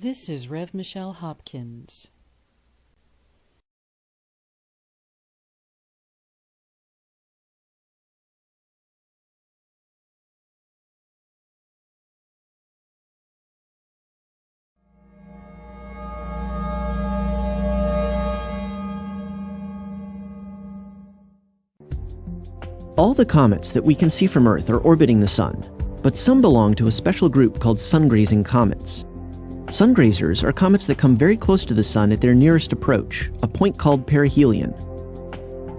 This is Rev. Michelle Hopkins. All the comets that we can see from Earth are orbiting the Sun, but some belong to a special group called sun-grazing comets. Sun-grazers are comets that come very close to the Sun at their nearest approach, a point called perihelion.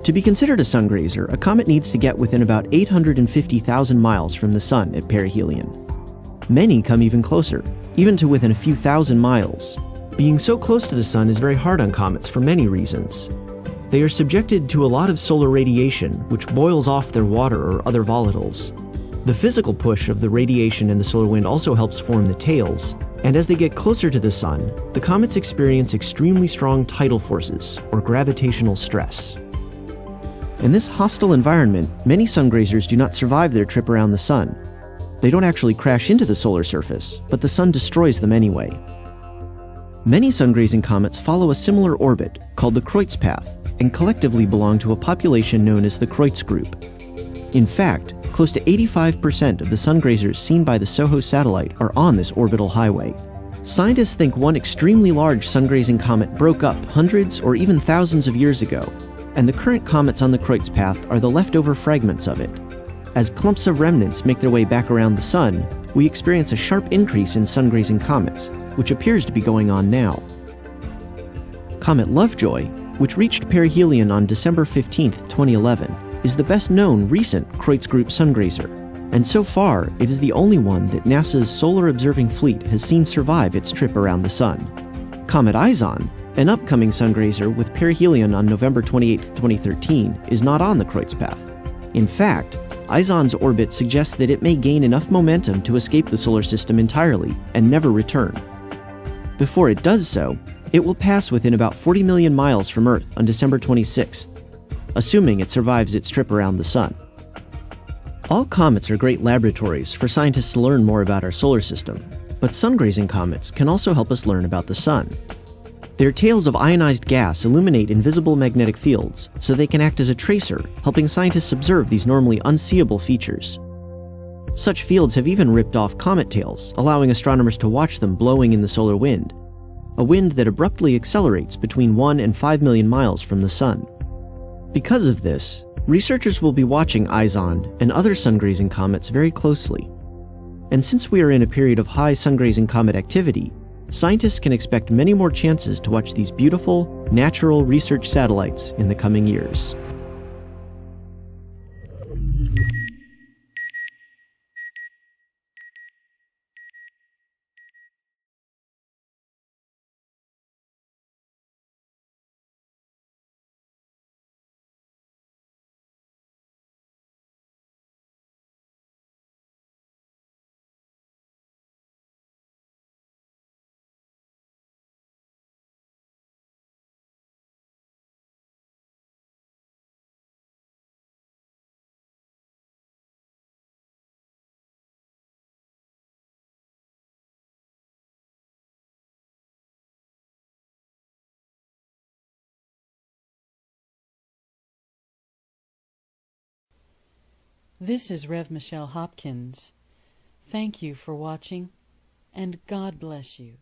To be considered a sun-grazer, a comet needs to get within about 850,000 miles from the Sun at perihelion. Many come even closer, even to within a few thousand miles. Being so close to the Sun is very hard on comets for many reasons. They are subjected to a lot of solar radiation, which boils off their water or other volatiles. The physical push of the radiation and the solar wind also helps form the tails, and as they get closer to the Sun, the comets experience extremely strong tidal forces, or gravitational stress. In this hostile environment, many sun-grazers do not survive their trip around the Sun. They don't actually crash into the solar surface, but the Sun destroys them anyway. Many sun-grazing comets follow a similar orbit, called the Kreutz path, and collectively belong to a population known as the Kreutz group. In fact, close to 85% of the sun-grazers seen by the SOHO satellite are on this orbital highway. Scientists think one extremely large sun-grazing comet broke up hundreds or even thousands of years ago, and the current comets on the Kreutz path are the leftover fragments of it. As clumps of remnants make their way back around the Sun, we experience a sharp increase in sun-grazing comets, which appears to be going on now. Comet Lovejoy, which reached perihelion on December 15, 2011, is the best-known recent Kreutz group sun-grazer, and so far it is the only one that NASA's Solar Observing Fleet has seen survive its trip around the Sun. Comet ISON, an upcoming sun-grazer with perihelion on November 28, 2013, is not on the Kreutz path. In fact, ISON's orbit suggests that it may gain enough momentum to escape the solar system entirely and never return. Before it does so, it will pass within about 40 million miles from Earth on December 26th, assuming it survives its trip around the Sun. All comets are great laboratories for scientists to learn more about our solar system, but sun-grazing comets can also help us learn about the Sun. Their tails of ionized gas illuminate invisible magnetic fields, so they can act as a tracer, helping scientists observe these normally unseeable features. Such fields have even ripped off comet tails, allowing astronomers to watch them blowing in the solar wind, a wind that abruptly accelerates between 1 and 5 million miles from the Sun. Because of this, researchers will be watching ISON and other sun-grazing comets very closely. And since we are in a period of high sun-grazing comet activity, scientists can expect many more chances to watch these beautiful, natural research satellites in the coming years. This is Rev. Michelle Hopkins. Thank you for watching, and God bless you.